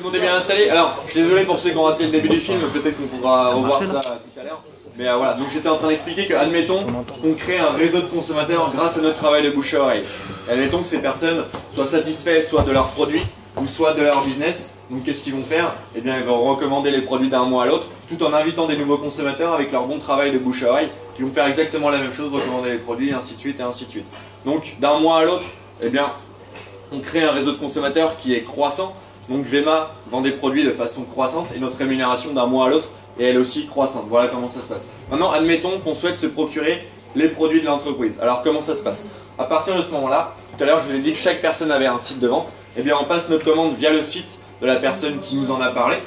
le monde est bien installé. Alors, je suis désolé pour ceux qui ont raté le début du film, peut-être qu'on pourra revoir ça tout à l'heure. Mais voilà, donc j'étais en train d'expliquer que, admettons qu'on crée un réseau de consommateurs grâce à notre travail de bouche à oreille. Et admettons que ces personnes soient satisfaits soit de leurs produits ou soit de leur business. Donc qu'est-ce qu'ils vont faire? Eh bien, ils vont recommander les produits d'un mois à l'autre, tout en invitant des nouveaux consommateurs avec leur bon travail de bouche à oreille, qui vont faire exactement la même chose, recommander les produits, et ainsi de suite, et ainsi de suite. Donc, d'un mois à l'autre, eh bien, on crée un réseau de consommateurs qui est croissant. Donc Vema vend des produits de façon croissante et notre rémunération d'un mois à l'autre est elle aussi croissante. Voilà comment ça se passe. Maintenant, admettons qu'on souhaite se procurer les produits de l'entreprise. Alors comment ça se passe? À partir de ce moment-là, tout à l'heure je vous ai dit que chaque personne avait un site de vente. Eh bien on passe notre commande via le site de la personne qui nous en a parlé.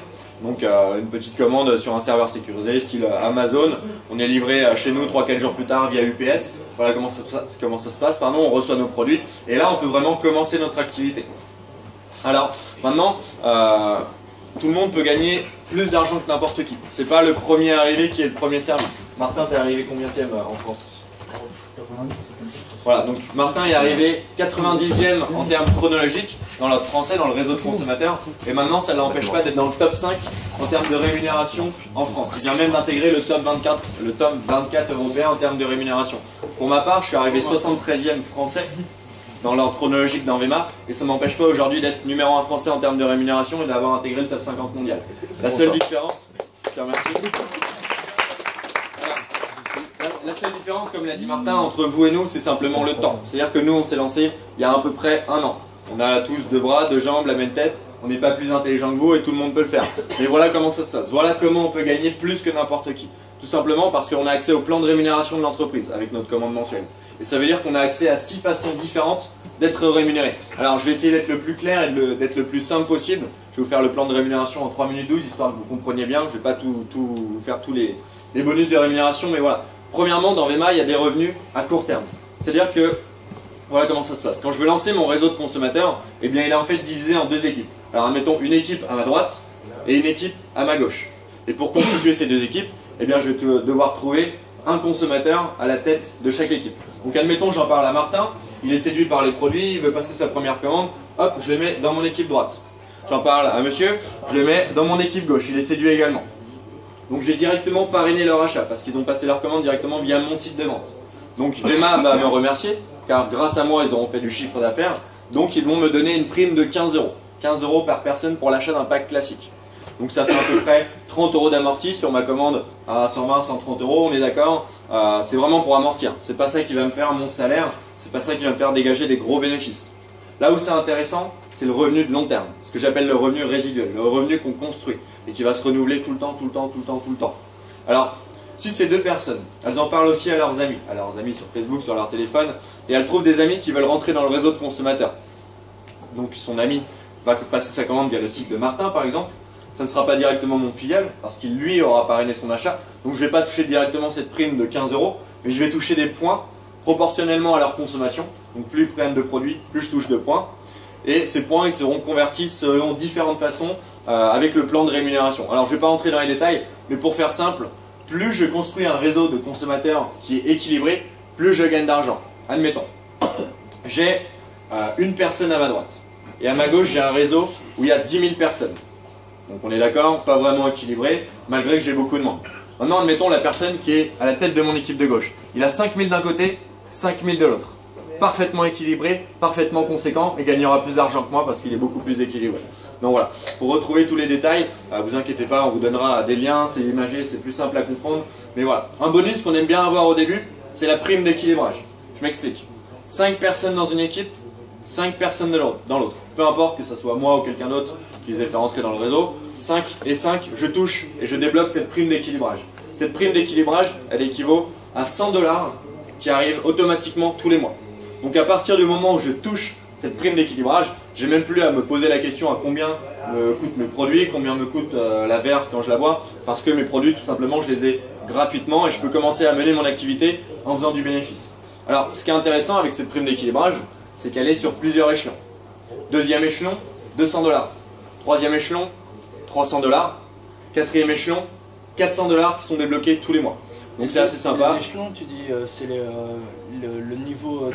Donc une petite commande sur un serveur sécurisé, style Amazon. On est livré chez nous 3-4 jours plus tard via UPS. Voilà comment ça se passe. Pardon, on reçoit nos produits. Et là, on peut vraiment commencer notre activité. Alors, maintenant, tout le monde peut gagner plus d'argent que n'importe qui. C'est pas le premier arrivé qui est le premier servi. Martin, t'es arrivé combienième en France? Voilà, donc Martin est arrivé 90e en termes chronologiques dans l'ordre français, dans le réseau de consommateurs, et maintenant ça ne l'empêche pas d'être dans le top 5 en termes de rémunération en France. Il vient même d'intégrer le top 24 européen en termes de rémunération. Pour ma part, je suis arrivé 73e français dans l'ordre chronologique dans Vema, et ça ne m'empêche pas aujourd'hui d'être numéro 1 français en termes de rémunération et d'avoir intégré le top 50 mondial. La seule différence, je te remercie. La seule différence, comme l'a dit Martin, entre vous et nous, c'est simplement le temps. C'est-à-dire que nous, on s'est lancé il y a à peu près 1 an. On a tous 2 bras, 2 jambes, la même tête. On n'est pas plus intelligent que vous et tout le monde peut le faire. Mais voilà comment ça se passe. Voilà comment on peut gagner plus que n'importe qui. Tout simplement parce qu'on a accès au plan de rémunération de l'entreprise avec notre commande mensuelle. Et ça veut dire qu'on a accès à 6 façons différentes d'être rémunéré. Alors je vais essayer d'être le plus clair et d'être le plus simple possible. Je vais vous faire le plan de rémunération en 3 minutes 12, histoire que vous compreniez bien. Je ne vais pas vous faire tous les bonus de rémunération, mais voilà. Premièrement, dans Vema, il y a des revenus à court terme. C'est-à-dire que, voilà comment ça se passe. Quand je veux lancer mon réseau de consommateurs, eh bien, il est en fait divisé en 2 équipes. Alors, admettons une équipe à ma droite et une équipe à ma gauche. Et pour constituer ces 2 équipes, eh bien, je vais devoir trouver un consommateur à la tête de chaque équipe. Donc, admettons, j'en parle à Martin, il est séduit par les produits, il veut passer sa première commande, hop, je le mets dans mon équipe droite. J'en parle à monsieur, je le mets dans mon équipe gauche, il est séduit également. Donc j'ai directement parrainé leur achat parce qu'ils ont passé leur commande directement via mon site de vente. Donc Vema va me remercier car grâce à moi ils auront fait du chiffre d'affaires. Donc ils vont me donner une prime de 15 €. 15 € par personne pour l'achat d'un pack classique. Donc ça fait à peu près 30 € d'amorti sur ma commande à 120, 130 €, on est d'accord. C'est vraiment pour amortir. C'est pas ça qui va me faire mon salaire, c'est pas ça qui va me faire dégager des gros bénéfices. Là où c'est intéressant, c'est le revenu de long terme, ce que j'appelle le revenu résiduel, le revenu qu'on construit et qui va se renouveler tout le temps. Alors, si ces 2 personnes, elles en parlent aussi à leurs amis sur Facebook, sur leur téléphone, et elles trouvent des amis qui veulent rentrer dans le réseau de consommateurs. Donc son ami va passer sa commande via le site de Martin par exemple, ça ne sera pas directement mon filial, parce qu'il lui aura parrainé son achat, donc je ne vais pas toucher directement cette prime de 15 €, mais je vais toucher des points proportionnellement à leur consommation. Donc plus ils prennent de produits, plus je touche de points. Et ces points ils seront convertis selon différentes façons avec le plan de rémunération. Alors je ne vais pas rentrer dans les détails, mais pour faire simple, plus je construis un réseau de consommateurs qui est équilibré, plus je gagne d'argent. Admettons, j'ai une personne à ma droite, et à ma gauche j'ai un réseau où il y a 10 000 personnes. Donc on est d'accord, pas vraiment équilibré, malgré que j'ai beaucoup de monde. Maintenant admettons la personne qui est à la tête de mon équipe de gauche. Il a 5 000 d'un côté, 5 000 de l'autre. Parfaitement équilibré, parfaitement conséquent et gagnera plus d'argent que moi parce qu'il est beaucoup plus équilibré. Donc voilà, pour retrouver tous les détails, vous inquiétez pas, on vous donnera des liens, c'est imagé, c'est plus simple à comprendre. Mais voilà, un bonus qu'on aime bien avoir au début, c'est la prime d'équilibrage. Je m'explique. 5 personnes dans une équipe, 5 personnes dans l'autre. Peu importe que ce soit moi ou quelqu'un d'autre qui les ait fait rentrer dans le réseau, 5 et 5, je touche et je débloque cette prime d'équilibrage. Cette prime d'équilibrage, elle équivaut à 100 $ qui arrivent automatiquement tous les mois. Donc à partir du moment où je touche cette prime d'équilibrage, j'ai même plus à me poser la question à combien me coûtent mes produits, combien me coûte la verve quand je la bois, parce que mes produits tout simplement je les ai gratuitement et je peux commencer à mener mon activité en faisant du bénéfice. Alors ce qui est intéressant avec cette prime d'équilibrage, c'est qu'elle est sur plusieurs échelons. Deuxième échelon, 200 $. Troisième échelon, 300 $. Quatrième échelon, 400 $ qui sont débloqués tous les mois. Donc c'est assez sympa. Les échelons, tu dis, c'est le niveau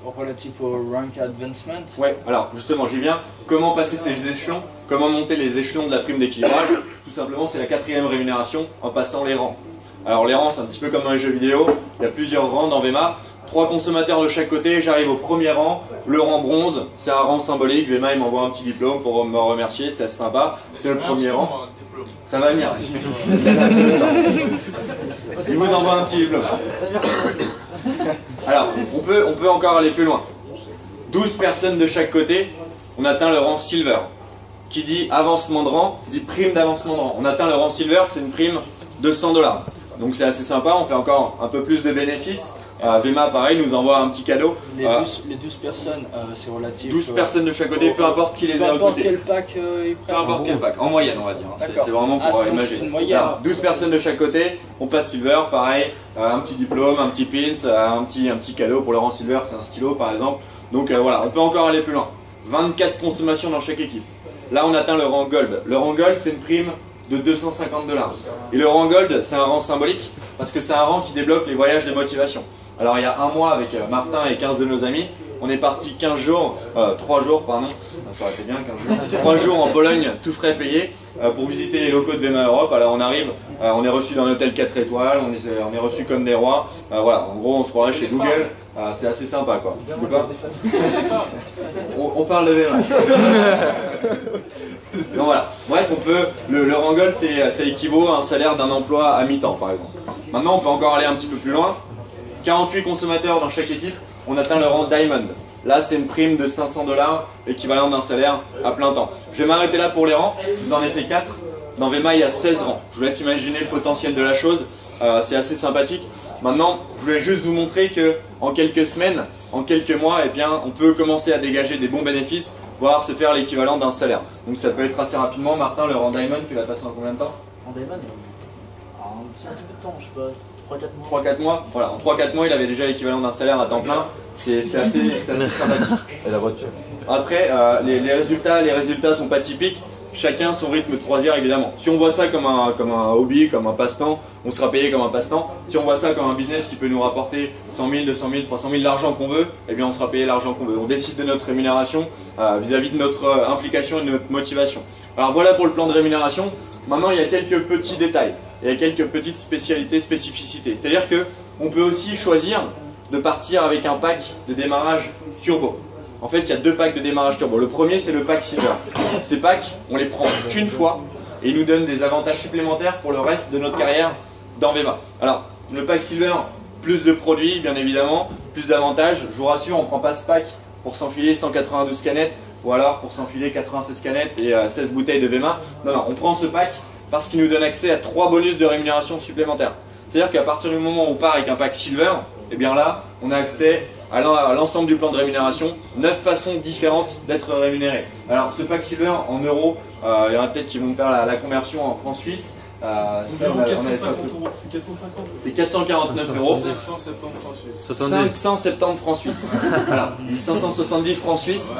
relatif au rank advancement. Ouais, alors justement, j'y viens. Comment passer ces échelons? Comment monter les échelons de la prime d'équilibrage? Tout simplement, c'est la 4e rémunération en passant les rangs. Alors les rangs, c'est un petit peu comme dans les jeux vidéo, il y a plusieurs rangs dans VMA. 3 consommateurs de chaque côté, j'arrive au premier rang, le rang bronze, c'est un rang symbolique, VMA il m'envoie un petit diplôme pour me remercier, c'est assez sympa, c'est le premier rang. Ça va venir. Il vous envoie un petit diplôme. Alors, on peut encore aller plus loin. 12 personnes de chaque côté, on atteint le rang silver. Qui dit avancement de rang, dit prime d'avancement de rang. On atteint le rang silver, c'est une prime de 100 $. Donc c'est assez sympa, on fait encore un peu plus de bénéfices. VMA, pareil, nous envoie un petit cadeau. Les 12 personnes, c'est relatif. 12 personnes de chaque côté, peu importe qui les a recrutés. Peu importe quel pack ils prennent. Peu importe quel pack, en moyenne on va dire. C'est vraiment pour imaginer. 12 personnes de chaque côté, on passe silver, pareil, un petit diplôme, un petit pins, un petit cadeau pour le rang silver, c'est un stylo par exemple. Donc voilà, on peut encore aller plus loin. 24 consommations dans chaque équipe. Là on atteint le rang gold. Le rang gold c'est une prime de 250 $. Et le rang gold c'est un rang symbolique parce que c'est un rang qui débloque les voyages de motivation. Alors il y a un mois avec Martin et 15 de nos amis, on est parti 3 jours, pardon, ça aurait été bien 15 jours, 3 jours en Pologne, tout frais payé, pour visiter les locaux de VMA Europe. Alors on arrive, on est reçu dans un hôtel 4 étoiles, on est reçu comme des rois, voilà, en gros on se croirait chez Google, c'est assez sympa quoi. On parle de VMA. Donc voilà, bref, le rang gold ça équivaut à un salaire d'un emploi à mi-temps par exemple. Maintenant on peut encore aller un petit peu plus loin. 48 consommateurs dans chaque équipe, on atteint le rang Diamond. Là, c'est une prime de 500 $, équivalent d'un salaire à plein temps. Je vais m'arrêter là pour les rangs. Je vous en ai fait 4. Dans VMA, il y a 16 rangs. Je vous laisse imaginer le potentiel de la chose. C'est assez sympathique. Maintenant, je voulais juste vous montrer que en quelques semaines, en quelques mois, eh bien, on peut commencer à dégager des bons bénéfices, voire se faire l'équivalent d'un salaire. Donc ça peut être assez rapidement. Martin, le rang Diamond, tu l'as passé en combien de temps? En Diamond un petit peu de temps, je sais pas. 3-4 mois. Voilà, en 3-4 mois, il avait déjà l'équivalent d'un salaire à temps plein. C'est assez sympathique. Et la voiture. Après, les résultats sont pas typiques. Chacun son rythme de croisière évidemment. Si on voit ça comme un hobby, comme un passe-temps, on sera payé comme un passe-temps. Si on voit ça comme un business qui peut nous rapporter 100 000, 200 000, 300 000, l'argent qu'on veut, eh bien on sera payé l'argent qu'on veut. On décide de notre rémunération vis-à-vis de notre implication et de notre motivation. Alors voilà pour le plan de rémunération. Maintenant il y a quelques petits détails. Il y a quelques petites spécificités. C'est-à-dire qu'on peut aussi choisir de partir avec un pack de démarrage turbo. En fait, il y a 2 packs de démarrage turbo. Le premier, c'est le pack Silver. Ces packs, on les prend qu'une fois et ils nous donnent des avantages supplémentaires pour le reste de notre carrière dans VMA. Alors, le pack Silver, plus de produits, bien évidemment, plus d'avantages. Je vous rassure, on ne prend pas ce pack pour s'enfiler 192 canettes ou alors pour s'enfiler 96 canettes et 16 bouteilles de VMA. Non, non, on prend ce pack parce qu'il nous donne accès à 3 bonus de rémunération supplémentaires. C'est-à-dire qu'à partir du moment où on part avec un pack Silver, et bien là, on a accès à l'ensemble du plan de rémunération, 9 façons différentes d'être rémunéré. Alors ce pack Silver en euros, il y en a peut-être qui vont me faire la conversion en francs suisses. C'est 450 euros. C'est 449 euros. 570 francs suisses. 570 francs suisses. Voilà, 570 francs suisses.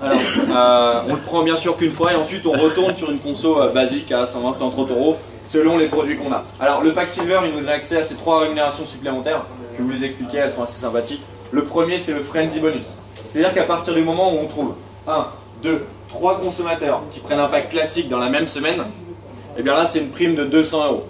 Alors, on le prend bien sûr qu'une fois et ensuite on retourne sur une conso basique à 120-130 euros selon les produits qu'on a. Alors le pack Silver, il nous donne accès à ces 3 rémunérations supplémentaires. Je vais vous les expliquer, elles sont assez sympathiques. Le premier, c'est le Frenzy Bonus. C'est-à-dire qu'à partir du moment où on trouve 1, 2, 3 consommateurs qui prennent un pack classique dans la même semaine, et bien là c'est une prime de 200 euros.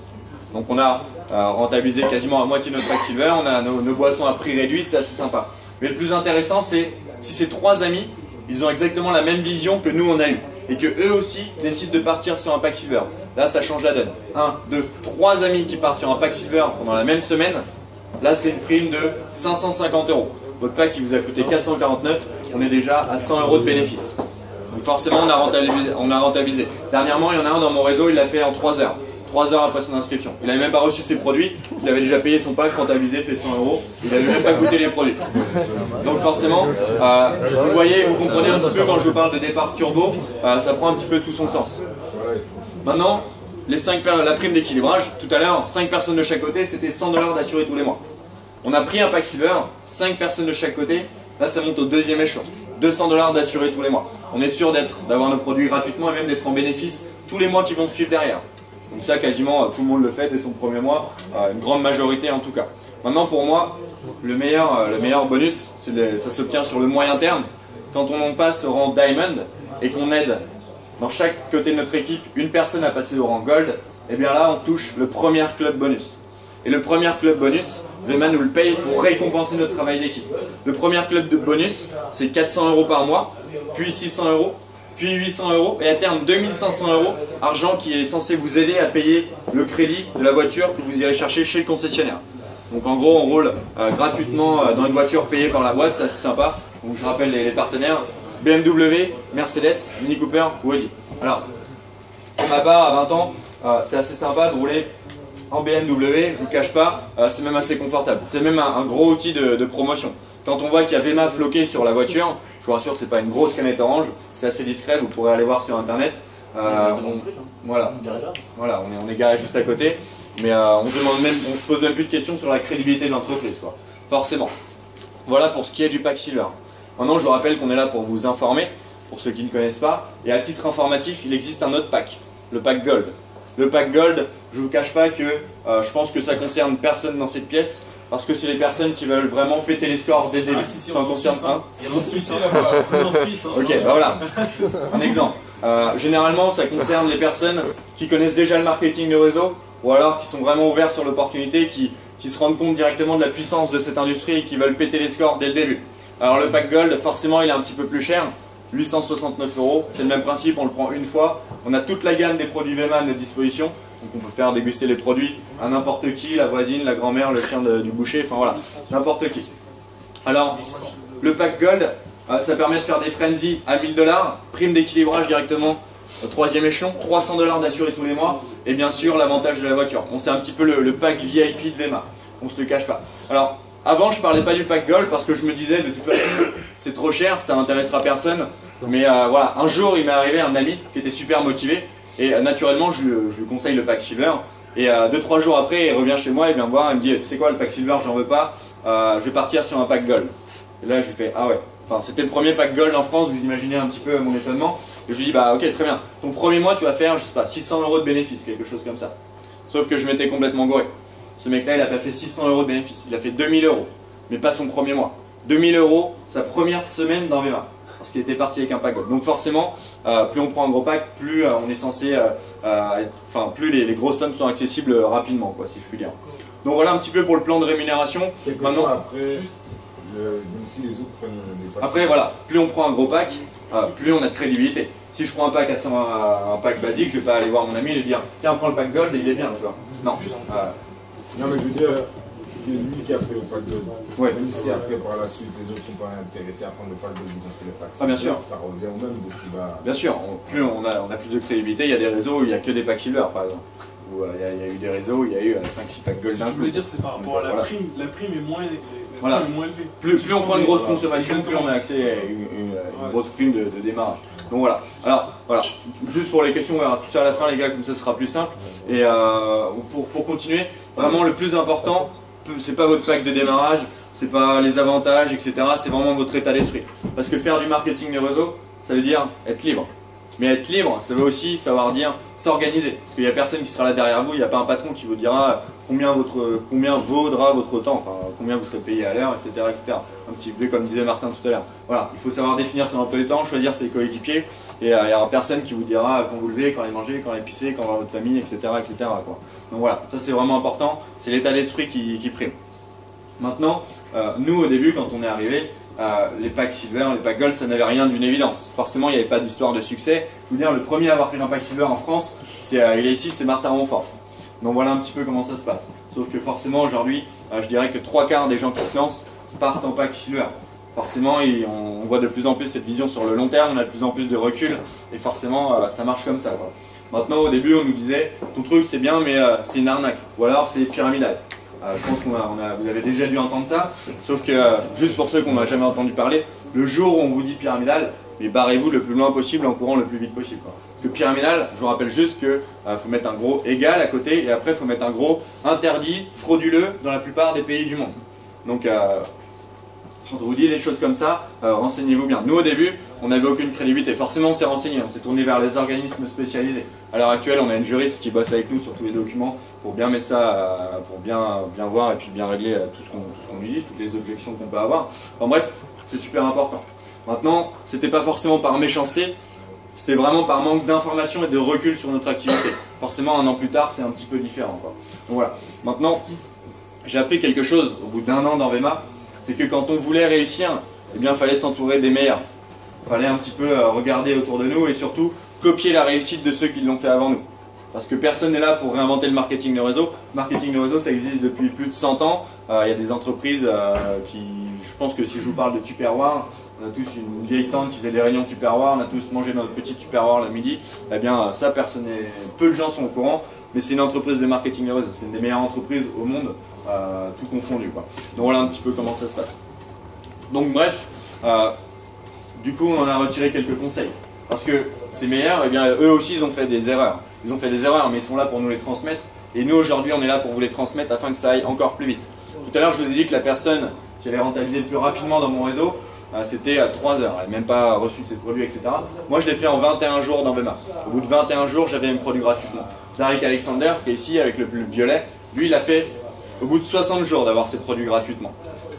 Donc on a rentabilisé quasiment à moitié notre pack Silver, on a nos boissons à prix réduit, c'est assez sympa. Mais le plus intéressant, c'est si ces 3 amis, ils ont exactement la même vision que nous on a eu et que eux aussi décident de partir sur un pack Silver. Là ça change la donne. 1, 2, 3 amis qui partent sur un pack Silver pendant la même semaine, là c'est une prime de 550 euros. Votre pack qui vous a coûté 449, on est déjà à 100 euros de bénéfice. Donc forcément on a rentabilisé. Dernièrement il y en a un dans mon réseau, il l'a fait en 3 heures. 3 heures après son inscription. Il n'avait même pas reçu ses produits, il avait déjà payé son pack, rentabilisé, fait 100 euros, il n'avait même pas goûté les produits. Donc forcément, vous voyez, vous comprenez un petit peu quand je vous parle de départ turbo, ça prend un petit peu tout son sens. Maintenant, la prime d'équilibrage, tout à l'heure, 5 personnes de chaque côté, c'était 100 $ d'assuré tous les mois. On a pris un pack Silver, 5 personnes de chaque côté, là ça monte au 2e échelon. 200 $ d'assuré tous les mois. On est sûr d'avoir nos produits gratuitement et même d'être en bénéfice tous les mois qui vont suivre derrière. Donc ça quasiment tout le monde le fait dès son premier mois, une grande majorité en tout cas. Maintenant pour moi, le meilleur bonus, ça s'obtient sur le moyen terme. Quand on en passe au rang Diamond, et qu'on aide dans chaque côté de notre équipe une personne à passer au rang Gold, et bien là on touche le premier club bonus. Et le premier club bonus, VEMA nous le paye pour récompenser notre travail d'équipe. Le premier club de bonus, c'est 400 € par mois, puis 600 €, puis 800 € et à terme 2500 €, argent qui est censé vous aider à payer le crédit de la voiture que vous irez chercher chez le concessionnaire. Donc en gros on roule gratuitement dans une voiture payée par la boîte, c'est assez sympa. Donc je rappelle les partenaires, BMW, Mercedes, Mini Cooper ou Audi. Alors, pour ma part, à 20 ans, c'est assez sympa de rouler en BMW, je vous cache pas, c'est même assez confortable. C'est même un gros outil de promotion. Quand on voit qu'il y a VEMA floqué sur la voiture, je vous rassure, c'est pas une grosse canette orange, c'est assez discret, vous pourrez aller voir sur internet. Voilà, on est garé juste à côté, mais on se pose même plus de questions sur la crédibilité de l'entreprise, quoi. Forcément. Voilà pour ce qui est du pack Silver. Maintenant, je vous rappelle qu'on est là pour vous informer, pour ceux qui ne connaissent pas, et à titre informatif, il existe un autre pack, le pack Gold. Le pack Gold, je ne vous cache pas que je pense que ça concerne personne dans cette pièce, parce que c'est les personnes qui veulent vraiment péter les scores dès le début. Ça en concerne un. Il y a un Suisse là-bas, en Suisse. Ok, bah voilà. Un exemple. Généralement, ça concerne les personnes qui connaissent déjà le marketing de réseau, ou alors qui sont vraiment ouverts sur l'opportunité, qui se rendent compte directement de la puissance de cette industrie et qui veulent péter les scores dès le début. Alors le pack Gold, forcément, il est un petit peu plus cher. 869 €, c'est le même principe, on le prend une fois. On a toute la gamme des produits VEMA à notre disposition. Donc on peut faire déguster les produits à n'importe qui, la voisine, la grand-mère, le chien du boucher, enfin voilà, n'importe qui. Alors, le pack Gold, ça permet de faire des frenzy à 1000 $, prime d'équilibrage directement au 3e échelon, 300 $ d'assuré tous les mois, et bien sûr l'avantage de la voiture. Bon, c'est un petit peu le pack VIP de VEMA, on se le cache pas. Alors, avant je parlais pas du pack Gold parce que je me disais de toute façon c'est trop cher, ça n'intéressera personne. Mais voilà, un jour il m'est arrivé un ami qui était super motivé et naturellement je lui conseille le pack Silver. Et 2-3 jours après il revient chez moi, il vient me voir, il me dit tu sais quoi, le pack Silver j'en veux pas, je vais partir sur un pack Gold. Et là je lui fais ah ouais, enfin c'était le premier pack Gold en France, vous imaginez un petit peu mon étonnement. Et je lui dis bah ok très bien, ton premier mois tu vas faire je sais pas 600 € de bénéfices, quelque chose comme ça. Sauf que je m'étais complètement gouré. Ce mec là il a pas fait 600 € de bénéfices, il a fait 2000 €, mais pas son premier mois. 2000 € sa première semaine dans VEMA, parce qu'il était parti avec un pack Gold. Donc forcément, plus on prend un gros pack, plus on est censé plus les grosses sommes sont accessibles rapidement, quoi, si je puis dire. Donc voilà un petit peu pour le plan de rémunération. Maintenant, après, même si les autres prennent des packs. Après voilà, plus on prend un gros pack, plus on a de crédibilité. Si je prends un pack un pack basique, je vais pas aller voir mon ami et lui dire tiens prends le pack Gold et il est bien, tu vois. Non. Non mais je veux dire, c'est lui qui a pris le pack Gold. Ouais. Même si après par la suite les autres ne sont pas intéressés à prendre le pack Gold, parce que le pack bien sûr. ça revient au même de ce qui va. Bien sûr, plus on a plus de crédibilité, il y a des réseaux où il n'y a que des packs Silver par exemple. Où il y a eu des réseaux où il y a eu 5-6 packs Gold d'un coup. Ce que je voulais dire c'est par rapport à la prime, la prime est moins élevée. Plus on prend une grosse consommation, plus on a accès à une grosse prime de démarrage. Donc voilà. Alors voilà, juste pour les questions, on verra tout ça à la fin les gars, comme ça sera plus simple. Et pour continuer, vraiment le plus important, c'est pas votre pack de démarrage, c'est pas les avantages, etc. C'est vraiment votre état d'esprit. Parce que faire du marketing de réseau, ça veut dire être libre. Mais être libre, ça veut aussi savoir dire s'organiser. Parce qu'il n'y a personne qui sera là derrière vous, il n'y a pas un patron qui vous dira combien vaudra votre temps, enfin combien vous serez payé à l'heure, etc., etc. Un petit peu comme disait Martin tout à l'heure. Voilà, il faut savoir définir son emploi du temps, choisir ses coéquipiers, et il n'y aura personne qui vous dira quand vous levez, quand aller manger, quand aller pisser, quand voir votre famille, etc., etc., quoi. Donc voilà, ça c'est vraiment important, c'est l'état d'esprit qui prime. Maintenant, nous au début quand on est arrivé, les packs Silver, les packs Gold, ça n'avait rien d'une évidence. Forcément, il n'y avait pas d'histoire de succès. Je veux dire, le premier à avoir pris un pack Silver en France, il est ici, c'est Martin Ronfort. Donc voilà un petit peu comment ça se passe. Sauf que forcément, aujourd'hui, je dirais que 3/4 des gens qui se lancent partent en pack Silver. Forcément, on voit de plus en plus cette vision sur le long terme, on a de plus en plus de recul, et forcément, ça marche comme ça, quoi. Maintenant, au début, on nous disait, ton truc c'est bien, mais c'est une arnaque. Ou alors, c'est pyramidal. Je pense que vous avez déjà dû entendre ça, sauf que, juste pour ceux qu'on n'a jamais entendu parler, le jour où on vous dit pyramidal, mais barrez-vous le plus loin possible en courant le plus vite possible, quoi. Parce que pyramidal, je vous rappelle juste qu'il faut mettre un gros égal à côté, et après il faut mettre un gros interdit, frauduleux, dans la plupart des pays du monde. Donc, quand on vous dit des choses comme ça, renseignez-vous bien. Nous au début, on n'avait aucune crédibilité. Forcément, on s'est renseigné, on s'est tourné vers les organismes spécialisés. À l'heure actuelle, on a une juriste qui bosse avec nous sur tous les documents pour bien mettre ça, pour bien voir et puis bien régler tout ce qu'on lui dit, toutes les objections qu'on peut avoir. Enfin bref, c'est super important. Maintenant, c'était pas forcément par méchanceté c'était vraiment par manque d'information et de recul sur notre activité. Forcément, un an plus tard, c'est un petit peu différent, quoi. Donc voilà. Maintenant, j'ai appris quelque chose au bout d'un an dans VEMA, c'est que quand on voulait réussir, eh bien, il fallait s'entourer des meilleurs. Il fallait un petit peu regarder autour de nous et surtout copier la réussite de ceux qui l'ont fait avant nous. Parce que personne n'est là pour réinventer le marketing de réseau. Le marketing de réseau, ça existe depuis plus de 100 ans. Il y a des entreprises qui, je pense que si je vous parle de Tupperware, on a tous une vieille tante qui faisait des réunions Tupperware, on a tous mangé notre petit Tupperware le midi. Eh bien, ça, peu de gens sont au courant, mais c'est une entreprise de marketing de réseau. C'est une des meilleures entreprises au monde, tout confondu, quoi. Donc voilà un petit peu comment ça se passe. Donc bref, du coup, on en a retiré quelques conseils. Parce que ces meilleurs, eh bien, eux aussi, ils ont fait des erreurs. Ils ont fait des erreurs, mais ils sont là pour nous les transmettre. Et nous, aujourd'hui, on est là pour vous les transmettre afin que ça aille encore plus vite. Tout à l'heure, je vous ai dit que la personne qui avait rentabilisé le plus rapidement dans mon réseau, c'était à 3 heures. Elle n'a même pas reçu ses produits, etc. Moi, je l'ai fait en 21 jours dans VEMA. Au bout de 21 jours, j'avais mes produits gratuitement. Tariq Alexander, qui est ici avec le violet, lui, il a fait au bout de 60 jours d'avoir ses produits gratuitement.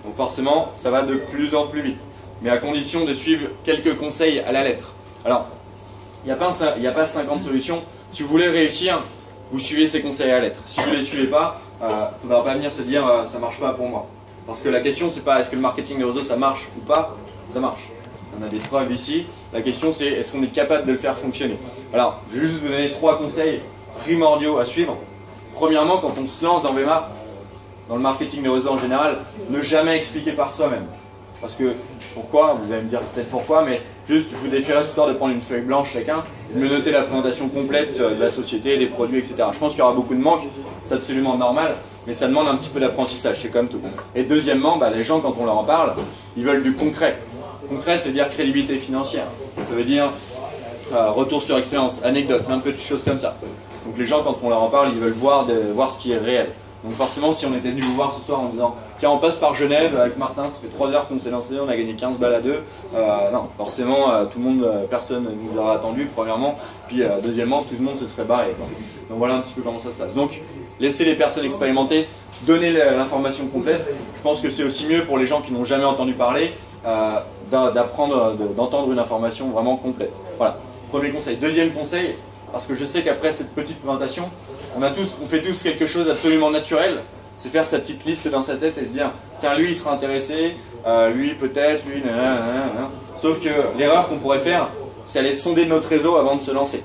Donc forcément, ça va de plus en plus vite. Mais à condition de suivre quelques conseils à la lettre. Alors, il n'y a pas 50 solutions. Si vous voulez réussir, vous suivez ces conseils à la lettre. Si vous ne les suivez pas, il ne faudra pas venir se dire ça ne marche pas pour moi. Parce que la question, c'est pas est-ce que le marketing de réseau ça marche ou pas, ça marche. On a des preuves ici. La question, c'est est-ce qu'on est capable de le faire fonctionner. Alors, je vais juste vous donner 3 conseils primordiaux à suivre. Premièrement, quand on se lance dans VEMA, dans le marketing de réseau en général, ne jamais expliquer par soi-même. Parce que, pourquoi? Vous allez me dire peut-être pourquoi, mais juste, je vous défierai cette histoire de prendre une feuille blanche chacun, de me noter la présentation complète de la société, des produits, etc. Je pense qu'il y aura beaucoup de manques, c'est absolument normal, mais ça demande un petit peu d'apprentissage, c'est comme tout. Et deuxièmement, les gens, quand on leur en parle, ils veulent du concret. Concret, c'est dire crédibilité financière. Ça veut dire retour sur expérience, anecdote, plein de petites choses comme ça. Donc les gens, quand on leur en parle, ils veulent voir ce qui est réel. Donc forcément, si on était venu vous voir ce soir en disant tiens, on passe par Genève avec Martin, ça fait 3 heures qu'on s'est lancé, on a gagné 15 balles à 2, non, forcément, tout le monde, personne ne nous aura attendu, premièrement, puis deuxièmement, tout le monde se serait barré, quoi. Donc voilà un petit peu comment ça se passe. Donc, laissez les personnes expérimentées, donner l'information complète. Je pense que c'est aussi mieux pour les gens qui n'ont jamais entendu parler, d'entendre une information vraiment complète. Voilà, premier conseil. Deuxième conseil, parce que je sais qu'après cette petite présentation, on fait tous quelque chose d'absolument naturel, c'est faire sa petite liste dans sa tête et se dire tiens, lui il sera intéressé, lui peut-être, lui nanana. Sauf que l'erreur qu'on pourrait faire, c'est aller sonder notre réseau avant de se lancer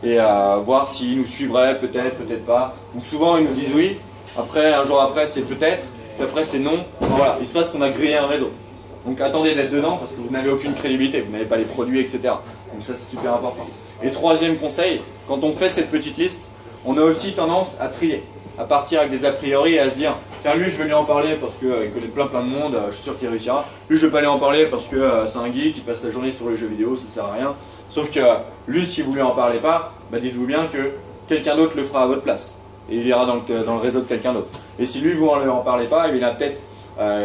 et voir s'il nous suivrait, peut-être, peut-être pas. Donc souvent ils nous disent oui, après un jour après c'est peut-être, puis après c'est non. Donc, voilà, il se passe qu'on a créé un réseau. Donc attendez d'être dedans parce que vous n'avez aucune crédibilité, vous n'avez pas les produits, etc. Donc ça c'est super important. Et troisième conseil, quand on fait cette petite liste, on a aussi tendance à trier, à partir avec des a priori et à se dire tiens, lui je vais lui en parler parce qu'il connaît plein de monde, je suis sûr qu'il réussira. Lui je ne vais pas lui en parler parce que c'est un geek, il passe la journée sur les jeux vidéo, ça sert à rien. Sauf que lui, si vous lui en parlez pas, dites-vous bien que quelqu'un d'autre le fera à votre place. Et il ira dans le réseau de quelqu'un d'autre. Et si lui vous ne lui en parlez pas,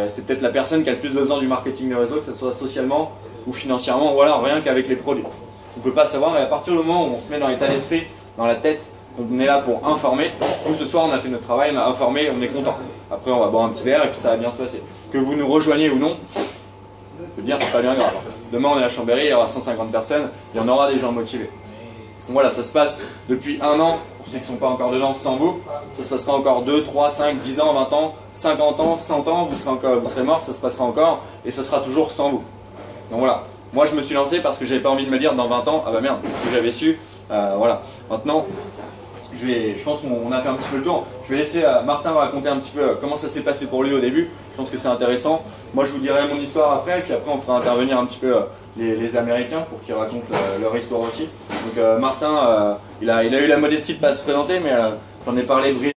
c'est peut-être la personne qui a le plus besoin du marketing de réseau, que ce soit socialement ou financièrement, ou alors rien qu'avec les produits. On ne peut pas savoir, et à partir du moment où on se met dans l'état d'esprit, dans la tête, on est là pour informer. Nous ce soir on a fait notre travail, on a informé, on est content. Après on va boire un petit verre et puis ça va bien se passer. Que vous nous rejoigniez ou non, je peux dire c'est pas bien grave. Demain on est à Chambéry, il y aura 150 personnes, il y en aura des gens motivés. Donc voilà, ça se passe depuis 1 an, pour ceux qui ne sont pas encore dedans, sans vous. Ça se passera encore 2, 3, 5, 10 ans, 20 ans, 50 ans, 100 ans, vous serez mort, ça se passera encore, et ça sera toujours sans vous. Donc voilà, moi je me suis lancé parce que j'avais pas envie de me dire dans 20 ans, ah bah merde, si j'avais su, voilà. Maintenant, je pense qu'on a fait un petit peu le tour. Je vais laisser Martin raconter un petit peu comment ça s'est passé pour lui au début. Je pense que c'est intéressant. Moi je vous dirai mon histoire après, et puis après on fera intervenir un petit peu les Américains pour qu'ils racontent leur histoire aussi. Donc Martin, il a eu la modestie de ne pas se présenter, mais j'en ai parlé brièvement.